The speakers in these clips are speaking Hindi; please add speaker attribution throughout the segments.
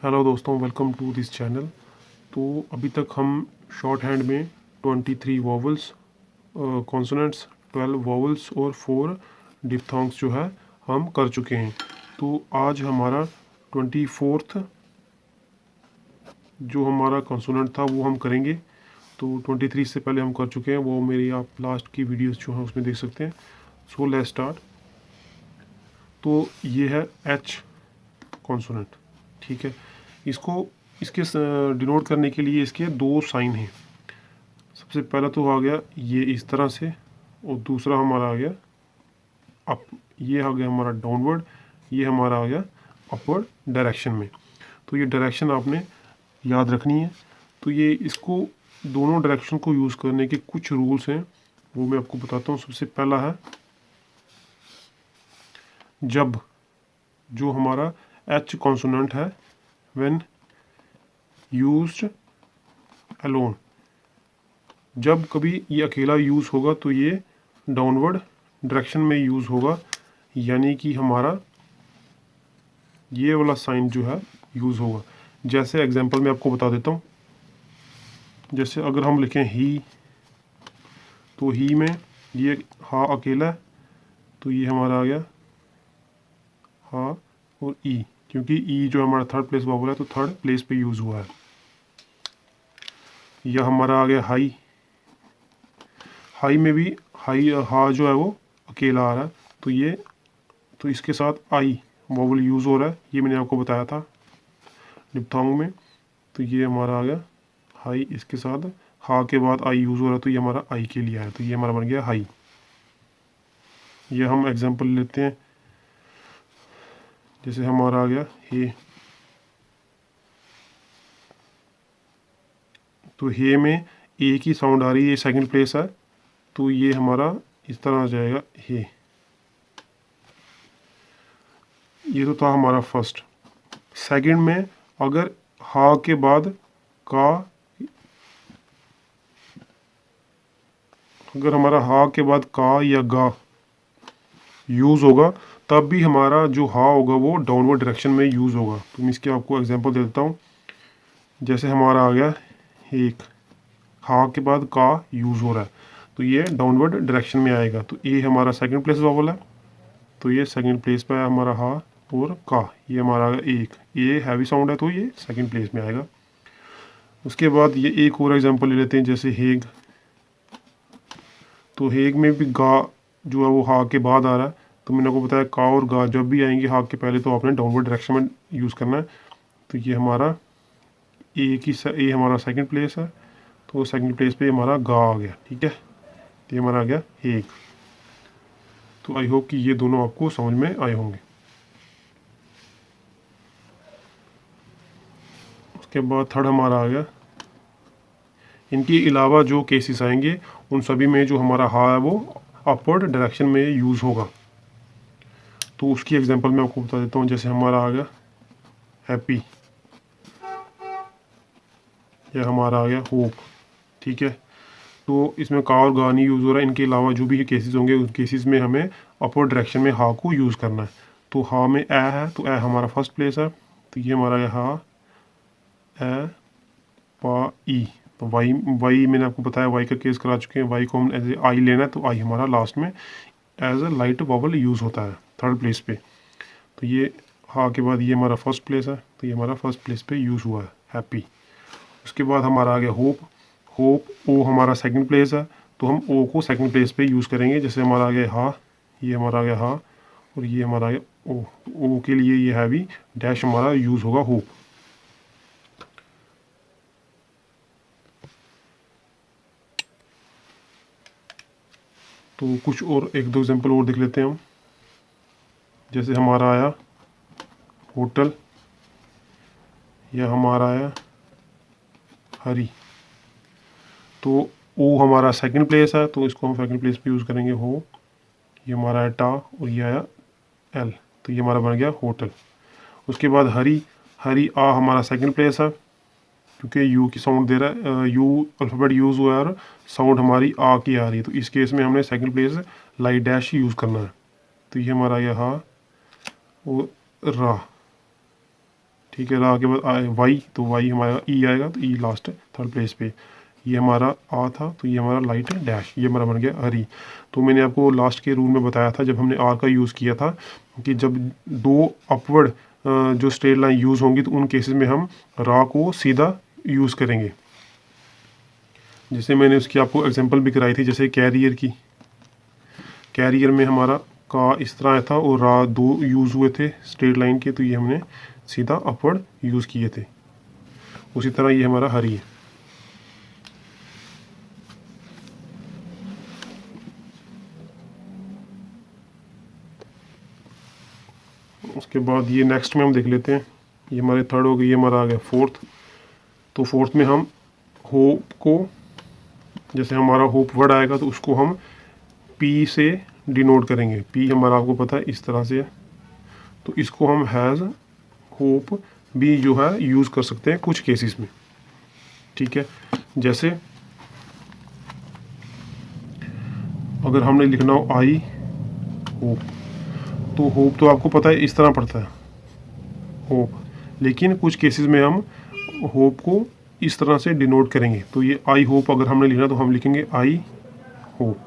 Speaker 1: हेलो दोस्तों, वेलकम टू दिस चैनल। तो अभी तक हम शॉर्ट हैंड में 23 वॉवल्स, कॉन्सोनेंट्स, 12 वॉवल्स और 4 डिप्थोंग्स जो है हम कर चुके हैं। तो आज हमारा 24th जो हमारा कॉन्सोनेंट था वो हम करेंगे। तो 23 से पहले हम कर चुके हैं, वो मेरी आप लास्ट की वीडियोस जो हैं उसमें देख सकते हैं। So let's start. तो ये है एच कॉन्सोनेंट, ठीक है। इसको इसके डिनोट करने के लिए इसके दो साइन हैं। सबसे पहला तो आ गया ये इस तरह से, और दूसरा हमारा आ गया अप। ये आ गया हमारा डाउनवर्ड, ये हमारा आ गया अपवर्ड डायरेक्शन में। तो ये डायरेक्शन आपने याद रखनी है। तो ये इसको दोनों डायरेक्शन को यूज़ करने के कुछ रूल्स हैं, वो मैं आपको बताता हूँ। सबसे पहला है, जब जो हमारा एच कॉन्सोनेंट है, व्हेन यूज्ड अलोन, जब कभी ये अकेला यूज़ होगा तो ये डाउनवर्ड डायरेक्शन में यूज़ होगा, यानी कि हमारा ये वाला साइन जो है यूज़ होगा। जैसे एग्जांपल मैं आपको बता देता हूँ। जैसे अगर हम लिखें ही, तो ही में ये हा अकेला है, तो ये हमारा आ गया हा और ई, क्योंकि ई जो हमारा थर्ड प्लेस वॉवल है तो थर्ड प्लेस पे यूज़ हुआ है। यह हमारा आ गया हाई। हाई में भी हाई हा जो है वो अकेला आ रहा है, तो ये तो इसके साथ आई वॉवल यूज़ हो रहा है, ये मैंने आपको बताया था डिप्थोंग में। तो ये हमारा आ गया हाई, इसके साथ हा के बाद आई यूज़ हो रहा है, तो ये हमारा आई के लिए है, तो ये हमारा बन गया हाई। ये हम एग्जांपल लेते हैं। जैसे हमारा आ गया हे, तो हे में ए की साउंड आ रही है, ये सेकंड प्लेस है, तो ये हमारा इस तरह आ जाएगा हे। ये तो था हमारा फर्स्ट। सेकंड में अगर हा के बाद का, अगर हमारा हा के बाद का या गा यूज़ होगा, तब भी हमारा जो हा होगा वो डाउनवर्ड डायरेक्शन में यूज़ होगा। तो मैं इसके आपको एग्जांपल दे देता हूँ। जैसे हमारा आ गया एक, हा के बाद का यूज़ हो रहा है, तो ये डाउनवर्ड डायरेक्शन में आएगा। तो ए हमारा सेकंड प्लेस वॉवल है, तो ये सेकंड प्लेस पे है हमारा हा और का। ये हमारा आ गया एक, ये हैवी साउंड है तो ये सेकंड प्लेस में आएगा। उसके बाद ये एक और एग्जांपल ले लेते हैं, जैसे हेग। तो हेग में भी गा जो है वो हा के बाद आ रहा है, तो मैंने आपको बताया का और गा जब भी आएंगे हा के पहले तो आपने डाउनवर्ड डायरेक्शन में यूज़ करना है। तो ये हमारा ए हमारा सेकंड प्लेस है, तो सेकंड प्लेस पे हमारा गा आ गया, ठीक है। तो ये हमारा आ गया हेग। तो आई होप कि ये दोनों आपको समझ में आए होंगे। उसके बाद थर्ड हमारा आ गया, इनके अलावा जो केसेस आएंगे उन सभी में जो हमारा हा है वो अपवर्ड डायरेक्शन में यूज़ होगा। तो उसकी एग्जांपल मैं आपको बता देता हूँ। जैसे हमारा आ गया हैप्पी, या हमारा आ गया होप, ठीक है। तो इसमें का और गा नहीं यूज़ हो रहा है। इनके अलावा जो भी केसेस होंगे उन केसेस में हमें अपवर्ड डायरेक्शन में हा को यूज़ करना है। तो हा में ए है, तो ए हमारा फर्स्ट प्लेस है, तो ये हमारा है हा ए पा ई। तो वाई वाई मैंने आपको बताया, वाई का केस करा चुके हैं। वाई को हम एज ए आई लेना है, तो आई हमारा लास्ट में as a light vowel use होता है थर्ड प्लेस पे। तो ये हा के बाद ये हमारा फर्स्ट प्लेस है, तो ये हमारा फर्स्ट प्लेस पे यूज़ हुआ है हैप्पी। उसके बाद हमारा आ गया होप। होप ओ हमारा सेकंड प्लेस है, तो हम ओ को सेकंड प्लेस पे यूज़ करेंगे। जैसे हमारा आ गया हा, ये हमारा आ गया हा, और ये हमारा आ गया ओ। ओ के लिए ये हैवी डैश हमारा यूज़ होगा होप। तो कुछ और एक दो एग्जांपल और देख लेते हैं हम। जैसे हमारा आया होटल, या हमारा आया हरी। तो ओ हमारा सेकंड प्लेस है, तो इसको हम सेकंड प्लेस पे यूज़ करेंगे हो। ये हमारा है टा, और ये आया एल, तो ये हमारा बन गया होटल। उसके बाद हरी, हरी आ हमारा सेकंड प्लेस है, क्योंकि यू की साउंड दे रहा है, यू अल्फ़ाबेट यूज़ हुआ है और साउंड हमारी आ की आ रही है, तो इस केस में हमने second place light dash use करना है। तो ये हमारा यह हा और रा। ठीक है। रा के बाद वाई, तो वाई हमारा ई आएगा, तो ई लास्ट थर्ड प्लेस पे। ये हमारा आ था, तो ये हमारा लाइट डैश, ये हमारा बन गया हरी। तो मैंने आपको लास्ट के रूल में बताया था जब हमने आर का यूज़ किया था कि जब दो अपवर्ड जो स्ट्रेट लाइन यूज़ होंगी तो उन केसेस में हम रा को सीधा यूज़ करेंगे। जैसे मैंने उसकी आपको एग्जांपल भी कराई थी, जैसे कैरियर की। कैरियर में हमारा का इस तरह आया था और रा दो यूज़ हुए थे स्ट्रेट लाइन के, तो ये हमने सीधा अपवर्ड यूज़ किए थे। उसी तरह ये हमारा हरी है। उसके बाद ये नेक्स्ट में हम देख लेते हैं। ये हमारे थर्ड हो गई, ये हमारा आ गया फोर्थ। तो फोर्थ में हम होप को, जैसे हमारा होप वर्ड आएगा तो उसको हम पी से डिनोट करेंगे। पी हमारा आपको पता है इस तरह से है, तो इसको हम हैज़ होप भी जो है यूज़ कर सकते हैं कुछ केसेस में। ठीक है, जैसे अगर हमने लिखना हो आई होप, तो होप तो आपको पता है इस तरह पड़ता है होप, लेकिन कुछ केसेस में हम होप को इस तरह से डिनोट करेंगे। तो ये आई होप अगर हमने लिखना तो हम लिखेंगे आई होप,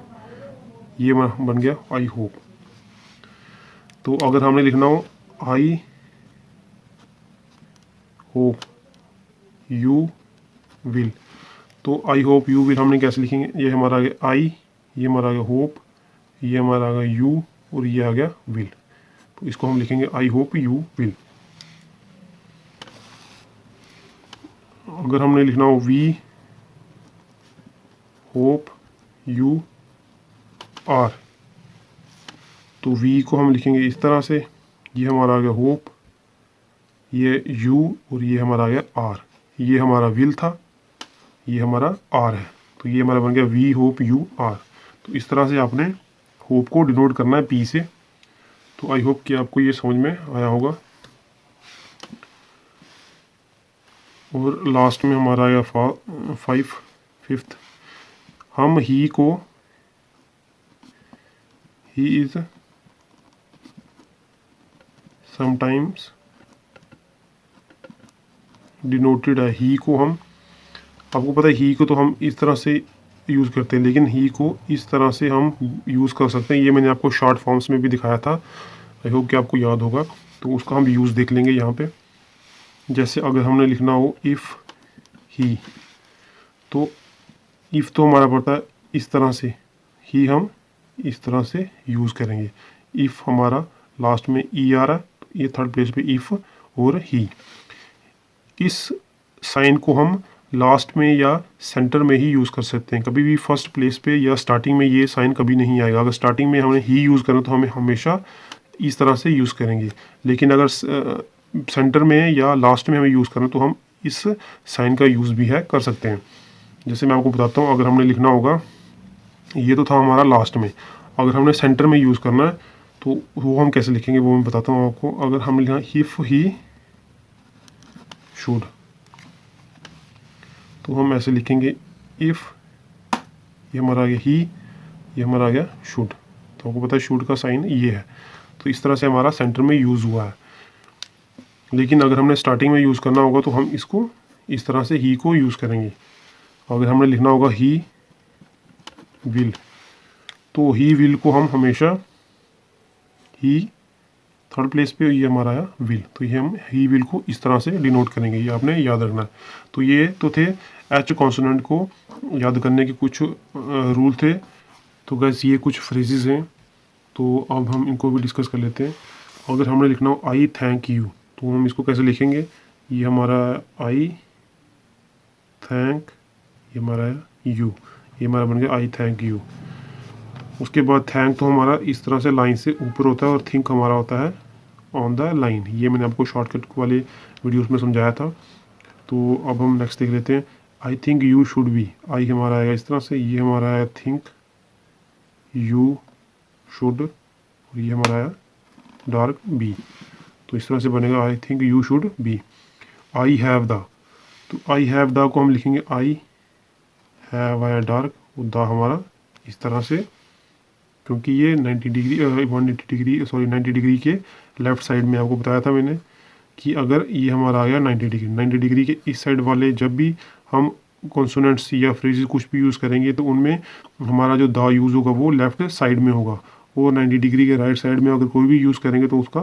Speaker 1: ये बन गया आई होप। तो अगर हमने लिखना हो आई होप यू विल, तो आई होप यू विल हमने कैसे लिखेंगे, ये हमारा आ गया आई, ये हमारा आ गया होप, ये हमारा आ गया यू और ये आ गया विल। तो इसको हम लिखेंगे आई होप यू विल। अगर हमने लिखना हो वी होप यू आर, तो वी को हम लिखेंगे इस तरह से, ये हमारा आ गया होप, ये यू और ये हमारा आ गया आर। ये हमारा विल था, ये हमारा आर है, तो ये हमारा बन गया वी होप यू आर। तो इस तरह से आपने होप को डिनोट करना है पी से। तो आई होप कि आपको ये समझ में आया होगा। और लास्ट में हमारा आया फिफ्थ, हम ही को, ही इज समटाइम्स डिनोटेड है। ही को हम, आपको पता है ही को तो हम इस तरह से यूज़ करते हैं, लेकिन ही को इस तरह से हम यूज़ कर सकते हैं। ये मैंने आपको शॉर्ट फॉर्म्स में भी दिखाया था, आई होप कि आपको याद होगा। तो उसका हम यूज़ देख लेंगे यहाँ पे। जैसे अगर हमने लिखना हो इफ़ ही, तो इफ़ तो हमारा पड़ता है इस तरह से, ही हम इस तरह से यूज़ करेंगे। इफ़ हमारा लास्ट में ई आ रहा है, तो ये थर्ड प्लेस पे इफ़ और ही। इस साइन को हम लास्ट में या सेंटर में ही यूज़ कर सकते हैं, कभी भी फर्स्ट प्लेस पे या स्टार्टिंग में ये साइन कभी नहीं आएगा। अगर स्टार्टिंग में हमने ही यूज़ करना तो हमें हमेशा इस तरह से यूज़ करेंगे, लेकिन अगर सेंटर में या लास्ट में हमें यूज़ करना तो हम इस साइन का यूज़ भी है कर सकते हैं। जैसे मैं आपको बताता हूँ, अगर हमने लिखना होगा, ये तो था हमारा लास्ट में, अगर हमने सेंटर में यूज़ करना है तो वो हम कैसे लिखेंगे वो मैं बताता हूँ आपको। अगर हमने लिखा इफ़ ही शुड, तो हम ऐसे लिखेंगे इफ़, ये हमारा आ गया ही, ये हमारा आ गया शुड। तो आपको पता है शुड का साइन ये है, तो इस तरह से हमारा सेंटर में यूज़ हुआ है। लेकिन अगर हमने स्टार्टिंग में यूज़ करना होगा तो हम इसको इस तरह से ही को यूज़ करेंगे। अगर हमने लिखना होगा ही विल, तो ही विल को हम हमेशा ही थर्ड प्लेस पे, ये हमारा आया विल, तो ये हम ही विल को इस तरह से डिनोट करेंगे, ये आपने याद रखना है। तो ये तो थे एच कॉन्सोनेंट को याद करने के कुछ रूल थे। तो गैस ये कुछ फ्रेजेस हैं, तो अब हम इनको भी डिस्कस कर लेते हैं। अगर हमने लिखना हो आई थैंक यू, तो हम इसको कैसे लिखेंगे, ये हमारा आई थैंक, ये हमारा यू, ये हमारा बन गया आई थैंक यू। उसके बाद थैंक तो हमारा इस तरह से लाइन से ऊपर होता है और थिंक हमारा होता है ऑन द लाइन। ये मैंने आपको शॉर्टकट वाले वीडियोस में समझाया था। तो अब हम नेक्स्ट देख लेते हैं। I think you should be, I हमारा आएगा इस तरह से, ये हमारा आया थिंक, यू शुड, और ये हमारा आया डार्क बी। तो इस तरह से बनेगा आई think you should be. I have the, तो आई हैव द को हम लिखेंगे आई हैव आया डार्क, द हमारा इस तरह से, क्योंकि ये 90 डिग्री के लेफ़्ट साइड में, आपको बताया था मैंने कि अगर ये हमारा आ गया 90 डिग्री, 90 डिग्री के इस साइड वाले जब भी हम कॉन्सोनेंट्स या फ्रेजेस कुछ भी यूज़ करेंगे तो उनमें हमारा जो दा यूज़ होगा वो लेफ्ट साइड में होगा, और 90 डिग्री के राइट साइड में अगर कोई भी यूज़ करेंगे तो उसका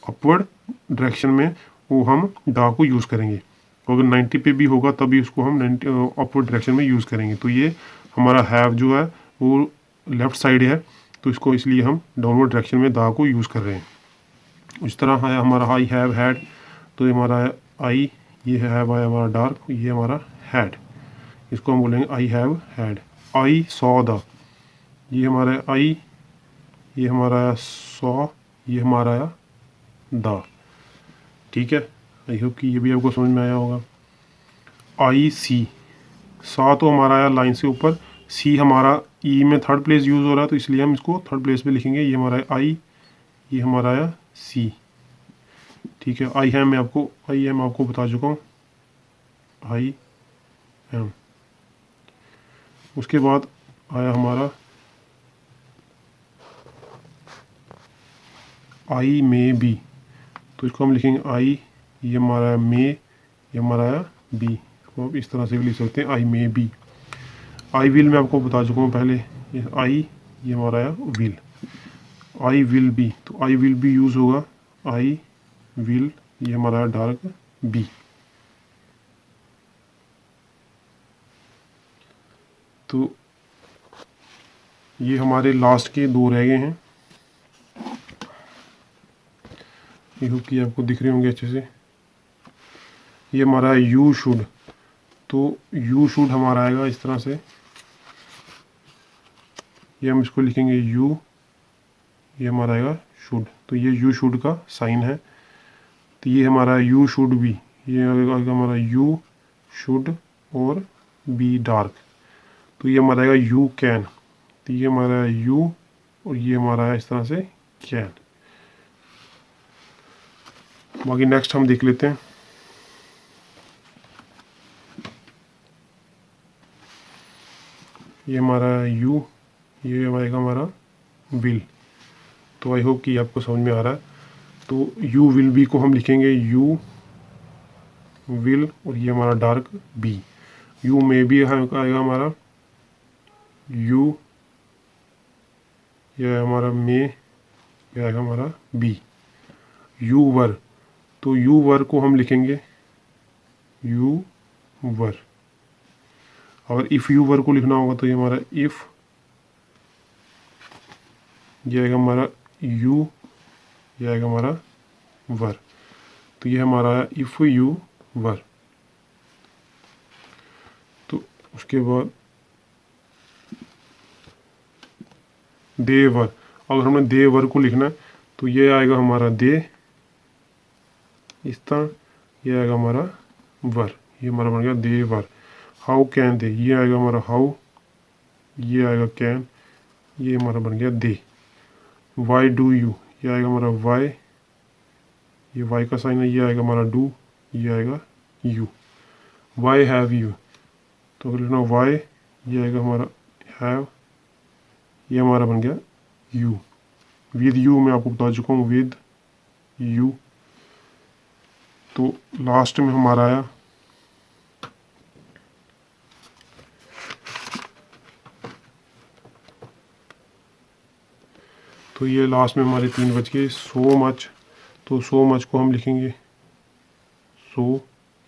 Speaker 1: अपवर्ड डायरेक्शन में वो हम दा को यूज़ करेंगे। अगर 90 पे भी होगा तभी उसको हम अपवर्ड डायरेक्शन में यूज़ करेंगे। तो ये हमारा हैव जो है वो लेफ़्ट साइड है, तो इसको इसलिए हम डाउनवर्ड डायरेक्शन में दा को यूज़ कर रहे हैं। इस तरह है हमारा आई हैव हैड, तो ये हमारा आई, ये हैव आया हमारा डार्क, ये हमारा हैड, इसको हम बोलेंगे I have had. I saw the, ये हमारा आई, ये हमारा आया सॉ, ये हमारा आया द। ठीक है, आई होप कि ये भी आपको समझ में आया होगा। आई सी, सा तो हमारा आया लाइन से ऊपर, सी हमारा ई में थर्ड प्लेस यूज़ हो रहा है तो इसलिए हम इसको थर्ड प्लेस पे लिखेंगे। ये हमारा आई, ये हमारा आया सी। ठीक है, आई एम आपको बता चुका हूँ, आई एम। उसके बाद आया हमारा आई मे बी, तो इसको हम लिखेंगे आई, ये हमारा मे, ये हमारा बी, इसको आप इस तरह से भी लिख सकते हैं, आई मे बी। आई विल मैं आपको बता चुका हूँ पहले, ये आई, ये हमारा विल। आई विल बी, तो आई विल बी यूज़ होगा, आई विल, ये हमारा डार्क बी। तो ये हमारे लास्ट के दो रह गए हैं, ये होप कि आपको दिख रहे होंगे अच्छे से। ये हमारा यू शुड, तो यू शुड हमारा आएगा इस तरह से, ये हम इसको लिखेंगे यू, ये हमारा आएगा शुड, तो ये यू शुड का साइन है। तो ये हमारा यू शुड बी, ये आएगा हमारा यू शुड और बी डार्क, तो ये हमारा आएगा यू कैन, तो ये हमारा यू और ये हमारा है इस तरह से कैन। बाकी नेक्स्ट हम देख लेते हैं। ये हमारा यू, ये आएगा हमारा विल, तो आई होप कि आपको समझ में आ रहा है। तो यू विल बी को हम लिखेंगे यू विल और ये हमारा dark B. U may be आएगा हमारा यू, यह हमारा मे, यह आएगा हमारा बी। यू वर, तो यू वर को हम लिखेंगे यू वर। अगर इफ़ यू वर को लिखना होगा तो ये हमारा इफ़, ये आएगा हमारा यू, ये आएगा हमारा वर, तो ये हमारा इफ़ यू वर। तो उसके बाद दे वर, अगर हमने दे वर को लिखना है तो ये आएगा हमारा दे इस तरह, ये आएगा हमारा वर, ये हमारा बन गया दे वर। हाउ कैन दे, ये आएगा हमारा हाउ, ये आएगा कैन, ये हमारा बन गया दे। वाई डू यू, ये आएगा हमारा वाई, ये वाई का साइन है, ये आएगा हमारा डू, ये आएगा यू। वाई हैव यू, तो अगर लिखना वाई, ये आएगा हमारा हैव, ये हमारा बन गया यू। विद यू मैं आपको बता चुका हूँ, विद यू। तो लास्ट में हमारा आया तो ये लास्ट में हमारे 3 बच गए, सो मच, तो सो मच को हम लिखेंगे सो,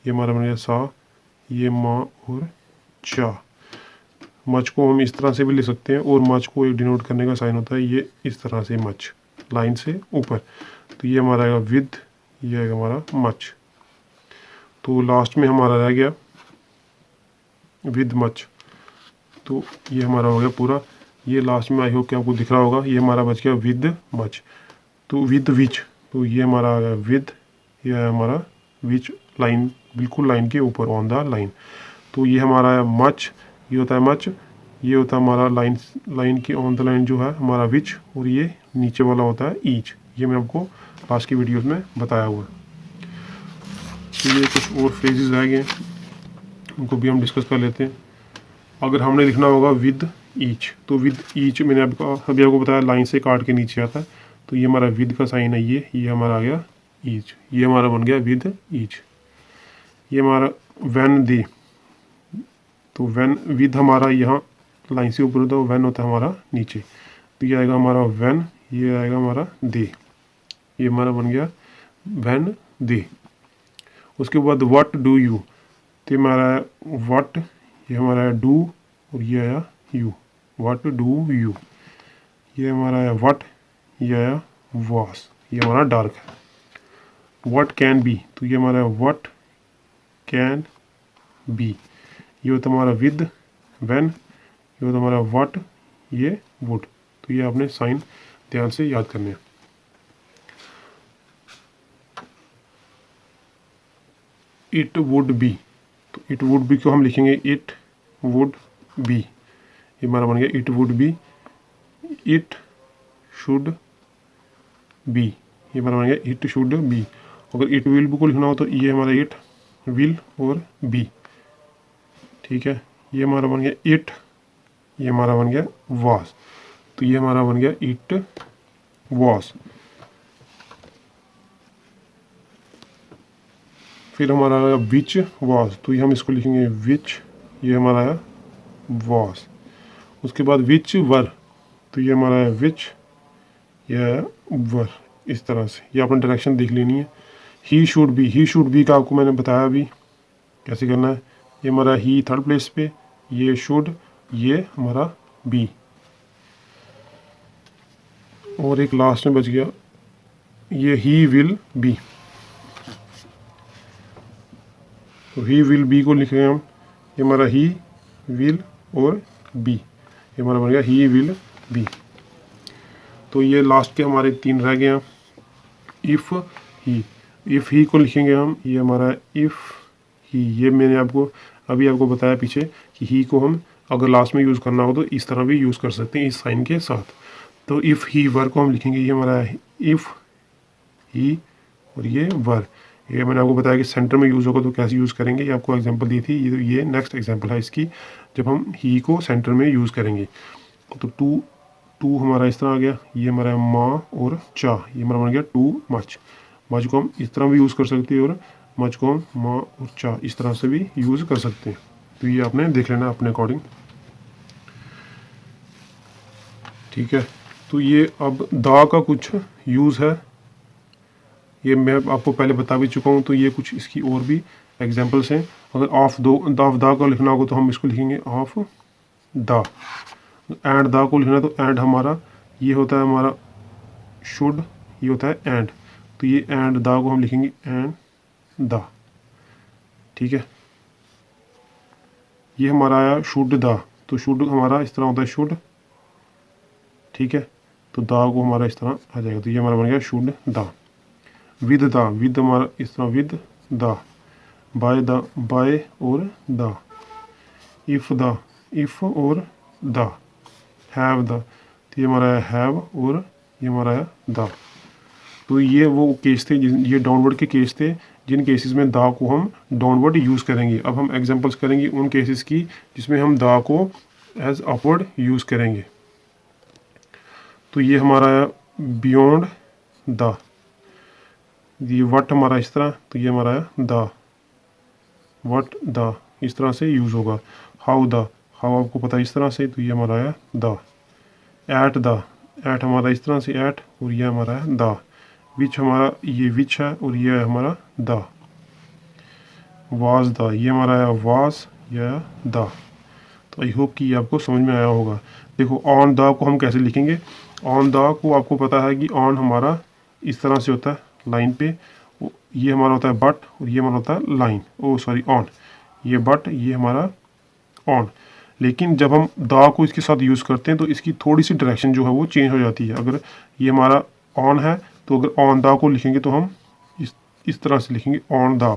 Speaker 1: ये हमारा बन गया सा, ये माँ और चा। मच को हम इस तरह से भी लिख सकते हैं और मच को एक डिनोट करने का साइन होता है ये इस तरह से, मच लाइन से ऊपर, तो ये हमारा आएगा विद, ये आएगा हमारा मच। तो लास्ट में हमारा रह गया विद मच, तो ये हमारा हो गया पूरा। ये लास्ट में आई होप कि आपको दिख रहा होगा, ये हमारा बच गया विद मच। तो विद विच, तो ये हमारा आ गया विद, ये है हमारा विच लाइन, बिल्कुल लाइन के ऊपर, ऑन द लाइन। तो ये हमारा है मच, ये होता है मच, ये होता है हमारा लाइन की ऑन द लाइन जो है हमारा विच, और ये नीचे वाला होता है ईच। ये मैं आपको लास्ट की वीडियोस में बताया हुआ है। तो ये कुछ और फ्रेजेस रह गए, उनको भी हम डिस्कस कर लेते हैं। अगर हमने लिखना होगा विद ईच, तो विद ईच मैंने अभी आपको बताया लाइन से काट के नीचे आता है, तो ये हमारा विद का साइन है, ये हमारा आ गया ईच, ये हमारा बन गया विद ईच। ये हमारा व्हेन दे, तो व्हेन विद हमारा यहाँ लाइन से ऊपर होता है, व्हेन होता है हमारा नीचे। तो ये आएगा हमारा व्हेन, ये आएगा हमारा दे, ये हमारा बन गया व्हेन दे। उसके बाद व्हाट डू यू, तो ये हमारा है व्हाट, ये हमारा है डू, और ये आया यू, व्हाट डू यू। ये हमारा है व्हाट, ये आया वास, ये हमारा डार्क है। व्हाट कैन बी, तो ये हमारा है व्हाट कैन बी, ये होता हमारा विद व्हेन, ये होता हमारा व्हाट, ये वुड। तो ये आपने साइन ध्यान से याद करने हैं। इट वुड बी, तो इट वुड बी को हम लिखेंगे इट वुड बी, ये हमारा बन गया it would be. It should be, ये हमारा बन गया इट शुड बी। अगर इट विल बी को लिखना हो तो ये हमारा इट विल और बी, ठीक है। ये हमारा बन गया इट, ये हमारा बन गया वास, तो ये हमारा बन गया इट वास। फिर हमारा आया विच वास, तो ये हम इसको लिखेंगे विच, ये हमारा है वास। उसके बाद विच वर, तो ये हमारा है विच, ये है वर। इस तरह से ये आपने डायरेक्शन देख लेनी है। He should be, he should be का आपको मैंने बताया अभी कैसे करना है। ये हमारा ही थर्ड प्लेस पे, ये शुड, ये हमारा बी, और एक लास्ट में बच गया ये ही विल बी। तो ही विल बी को लिखेंगे हम, ये हमारा ही विल और बी, ये हमारा बन गया ही विल बी। तो ये लास्ट के हमारे 3 रह गए हैं। इफ़ ही को लिखेंगे हम, ये हमारा इफ़ ही, ये मैंने आपको अभी आपको बताया पीछे कि ही को हम अगर लास्ट में यूज़ करना हो तो इस तरह भी यूज़ कर सकते हैं इस साइन के साथ। तो इफ़ ही वर को हम लिखेंगे, ये हमारा इफ़ ही और ये वर। ये मैंने आपको बताया कि सेंटर में यूज़ होगा तो कैसे यूज़ करेंगे, ये आपको एग्जांपल दी थी। ये नेक्स्ट एग्जांपल है इसकी, जब हम ही को सेंटर में यूज़ करेंगे। तो टू हमारा इस तरह आ गया, ये हमारा है माँ और चा, ये हमारा बन गया टू मच। मच को हम इस तरह भी यूज़ कर सकते हैं और मच को हम माँ और चा इस तरह से भी यूज़ कर सकते हैं। तो ये आपने देख लेना अपने अकॉर्डिंग, ठीक है। तो ये अब दा का कुछ यूज़ है, ये मैं आपको पहले बता भी चुका हूँ। तो ये कुछ इसकी और भी एग्जांपल्स हैं। अगर ऑफ दा को लिखना होगा तो हम इसको लिखेंगे ऑफ दा। एंड दा को लिखना है तो एंड हमारा ये होता है हमारा शुड, ये होता है एंड, तो ये एंड दा को हम लिखेंगे एंड दा, ठीक है। ये हमारा आया शुड दा, तो शुड हमारा इस तरह होता है शुड, ठीक है। तो दा को हमारा इस तरह आ जाएगा, तो ये हमारा बन गया शुड दा। विद दा, विद हमारा इस तरह विद दा। बाय दा, बाय और दा। इफ़ दा, इफ़ और दा। हैव दा, तो ये हमारा है हैव और ये हमारा है दा। तो ये वो केस थे, ये डाउनवर्ड के केस थे जिन केसेस में दा को हम डाउनवर्ड यूज़ करेंगे। अब हम एग्जांपल्स करेंगे उन केसेस की जिसमें हम दा को एज अपवर्ड यूज़ करेंगे। तो ये हमारा है बियॉन्ड दा, ये वट हमारा इस तरह, तो ये हमारा है दा, वट दा इस तरह से यूज़ होगा। हाउ दा, हाउ आपको पता है इस तरह से, तो ये हमारा है दा। एट दा, एट हमारा इस तरह से एट, और ये हमारा है दा। विच हमारा ये विच है और ये है हमारा दा। वाज दा, ये हमारा है वाज, ये है दा। तो आई होप कि ये आपको समझ में आया होगा। देखो ऑन दा को हम कैसे लिखेंगे। ऑन दा को आपको पता है कि ऑन हमारा इस तरह से होता है लाइन पे, ये हमारा होता है बट और ये हमारा होता है लाइन, ओ सॉरी ऑन, ये बट ये हमारा ऑन। लेकिन जब हम दा को इसके साथ यूज़ करते हैं तो इसकी थोड़ी सी डायरेक्शन जो है वो चेंज हो जाती है। अगर ये हमारा ऑन है तो अगर ऑन दा को लिखेंगे तो हम इस तरह से लिखेंगे ऑन दा,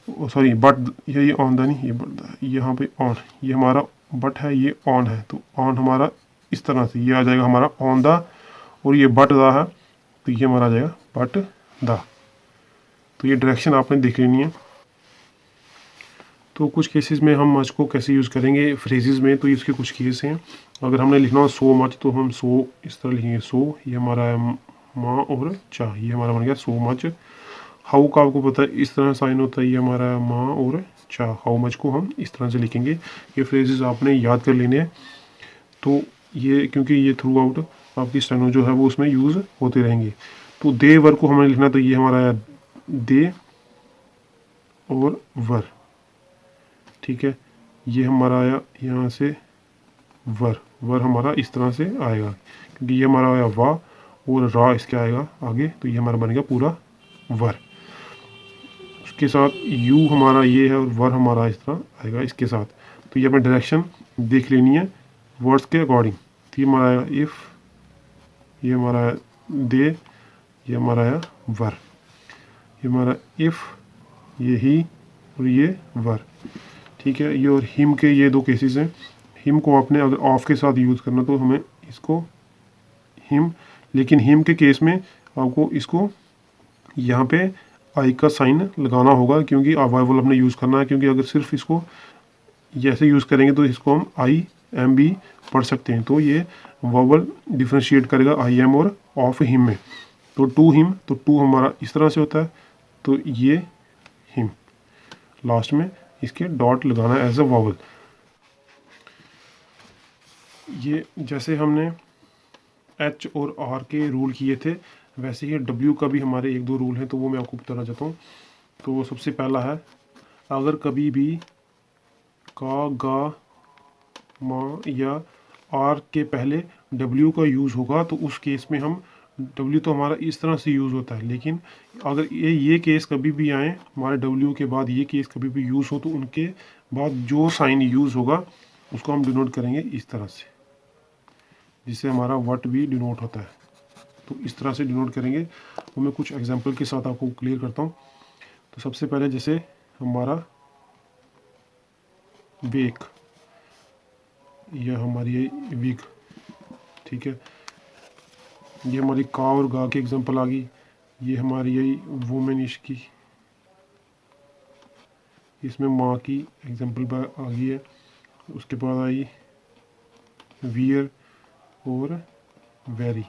Speaker 1: सॉरी बट, ये ऑन दा नहीं, ये बट दा, यहाँ पे ऑन, ये हमारा बट है, ये ऑन है, तो ऑन हमारा इस तरह से ये आ जाएगा हमारा ऑन दा, और ये बट दा है तो ये हमारा आ जाएगा बट दा। तो ये डायरेक्शन आपने देख लेनी है। तो कुछ केसेस में हम मच को कैसे यूज़ करेंगे फ्रेजेस में, तो इसके कुछ केस हैं। अगर हमने लिखना हो सो मच तो हम सो इस तरह लिखेंगे सो, ये हमारा है माँ और चा, ये हमारा बन गया सो मच। हाउ का आपको पता है इस तरह साइन होता है, ये हमारा है माँ और चा। हाउ मच को हम इस तरह से लिखेंगे। ये फ्रेजेस आपने याद कर लेने हैं। तो ये क्योंकि ये थ्रू आउट आपकी स्टेनो जो है वो उसमें यूज़ होते रहेंगे। तो दे वर को हमें लिखना, तो ये हमारा है दे और वर, ठीक है। ये हमारा आया यहाँ से वर, वर हमारा इस तरह से आएगा क्योंकि ये हमारा आया वा और रा इसके आएगा आगे, तो ये हमारा बन गया पूरा वर। उसके साथ यू हमारा ये है और वर हमारा इस तरह आएगा इसके साथ। तो ये हमें डायरेक्शन देख लेनी है वर्ड्स के अकॉर्डिंग। तो ये हमारा आया इफ़, ये हमारा है दे, ये हमारा आया वर, ये हमारा इफ़, ये ही और ये वर, ठीक है। ये और हिम के ये दो केसेस हैं। हिम को आपने अगर ऑफ के साथ यूज़ करना तो हमें इसको हिम, लेकिन हिम के केस में आपको इसको यहाँ पे आई का साइन लगाना होगा क्योंकि वावल अपने यूज़ करना है। क्योंकि अगर सिर्फ इसको जैसे यूज़ करेंगे तो इसको हम आई एम भी पढ़ सकते हैं। तो ये वावल डिफ्रेंशिएट करेगा आई एम और ऑफ हिम में। तो टू हिम, तो टू हमारा इस तरह से होता है, तो ये हिम लास्ट में इसके डॉट लगाना है एज अ वावल। ये जैसे हमने एच और आर के रूल किए थे वैसे ही डब्ल्यू का भी हमारे एक दो रूल हैं, तो वो मैं आपको बताना चाहता हूँ। तो वो सबसे पहला है, अगर कभी भी का, गा, मा या आर के पहले डब्ल्यू का यूज़ होगा तो उस केस में हम, डब्ल्यू तो हमारा इस तरह से यूज़ होता है, लेकिन अगर ये केस कभी भी आए हमारे डब्ल्यू के बाद ये केस कभी भी यूज़ हो तो उनके बाद जो साइन यूज़ होगा उसको हम डिनोट करेंगे इस तरह से, जिससे हमारा वट भी डिनोट होता है। तो इस तरह से डिनोट करेंगे। वो मैं कुछ एग्जांपल के साथ आपको क्लियर करता हूँ। तो सबसे पहले जैसे हमारा वेक या हमारी वीक, ठीक है। ये हमारी का और गा की एग्जांपल आ गई। ये हमारी यही वुमेनिश की, इसमें माँ की एग्जांपल आ गई है। उसके बाद आई वियर और वेरी।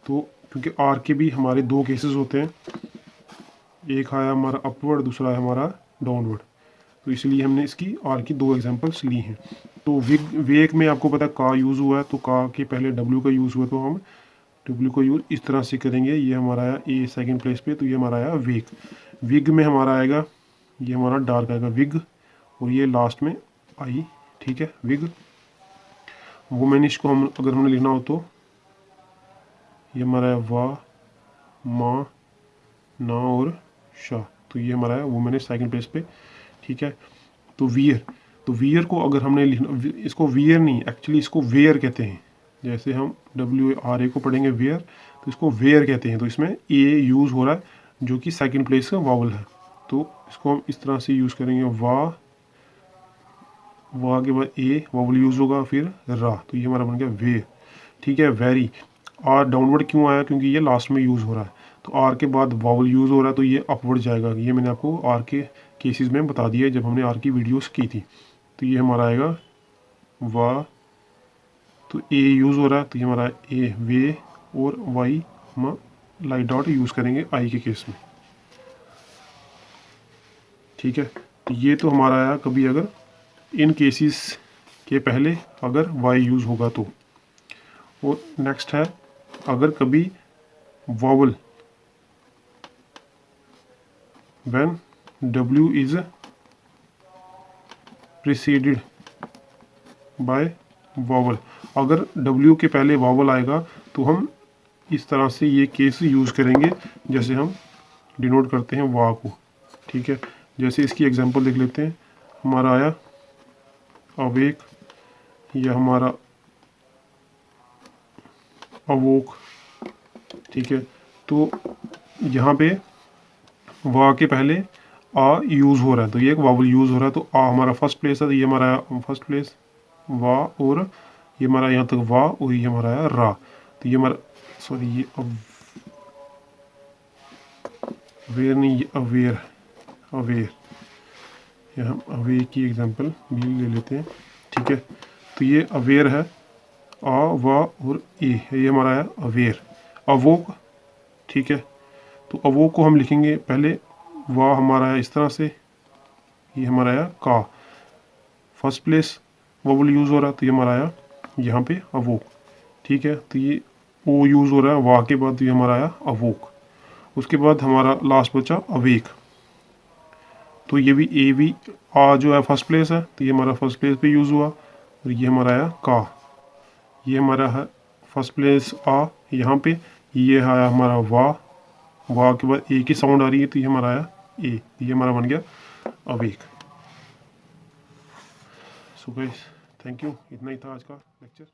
Speaker 1: तो क्योंकि आर के भी हमारे दो केसेस होते हैं, एक आया हमारा अपवर्ड, दूसरा है हमारा डाउनवर्ड, तो इसलिए हमने इसकी आर की दो एग्जांपल्स ली हैं। तो वेक में आपको पता है का यूज़ हुआ है, तो का के पहले डब्ल्यू का यूज़ हुआ, तो हम डब्ल्यू को यूज़ इस तरह से करेंगे। ये हमारा आया ए सेकंड प्लेस पे, तो ये हमारा आया वेक। विग में हमारा आएगा, ये हमारा डार्क आएगा विग, और ये लास्ट में आई, ठीक है, विग। वुमेनिश को हम अगर हमने लिखना हो तो ये हमारा है वा, माँ, ना और शाह, तो ये हमारा है वुमेनिश सेकंड प्लेस पे, ठीक है। तो वियर, तो वियर को अगर हमने लिखना, इसको वियर नहीं एक्चुअली इसको वेयर कहते हैं। जैसे हम WAR को पढ़ेंगे वेयर, तो इसको वेयर कहते हैं। तो इसमें ए यूज़ हो रहा है जो कि सेकंड प्लेस का वावल है, तो इसको हम इस तरह से यूज़ करेंगे, वा के बाद ए वावल यूज़ होगा, फिर रा, तो ये हमारा बन गया वे, ठीक है। वेरी, आर डाउनवर्ड क्यों आया, क्योंकि ये लास्ट में यूज़ हो रहा है, तो आर के बाद वावल यूज़ हो रहा है तो ये अपवर्ड जाएगा। ये मैंने आपको आर के केसेस में बता दिया जब हमने आर की वीडियोस की थी। तो ये हमारा आएगा वा, तो ए यूज़ हो रहा है तो ये हमारा ए वे, और वाई हम लाइट डॉट यूज़ करेंगे आई के केस में, ठीक है। तो ये तो हमारा आया कभी अगर इन केसेस के पहले अगर वाई यूज़ होगा तो। और नेक्स्ट है, अगर कभी vowel when W is preceded by vowel, अगर W के पहले वावल आएगा तो हम इस तरह से ये केस यूज़ करेंगे जैसे हम डिनोट करते हैं वा को, ठीक है। जैसे इसकी एग्जांपल देख लेते हैं। हमारा आया अवेक, यह हमारा अवोक, ठीक है। तो यहाँ पे वा के पहले आ यूज़ हो रहा है तो ये एक वावल यूज़ हो रहा है, तो आ हमारा फर्स्ट प्लेस है, तो ये हमारा फर्स्ट प्लेस वा, और ये हमारा यहाँ तक वा, और ये हमारा है रा, तो ये हमारा सॉरी ये अवेयर नहीं, ये अवेयर, अवेयर, ये हम अवेयर की एग्जांपल भी ले लेते हैं, ठीक है। तो ये अवेयर है, आ वा और ए, ये हमारा है अवेयर। अवोक, ठीक है। तो अवोक को हम लिखेंगे पहले, वाह हमारा आया इस तरह से, ये हमारा आया का, फर्स्ट प्लेस वोवल यूज़ हो रहा है तो ये हमारा आया यहाँ पे अवोक, ठीक है। तो ये ओ यूज़ हो रहा है वाह के बाद, तो ये हमारा आया अवोक। उसके बाद हमारा लास्ट बचा अवेक, तो ये भी ए भी आ जो है फर्स्ट प्लेस है, तो ये हमारा फर्स्ट प्लेस पे यूज़ हुआ। और ये हमारा आया का, ये हमारा है फर्स्ट प्लेस आ यहाँ पे, ये आया हमारा वाह, वाह के बाद ए की साउंड आ रही है तो ये हमारा आया ए, ये हमारा बन गया awake. So guys thank you, इतना ही था आज का लेक्चर।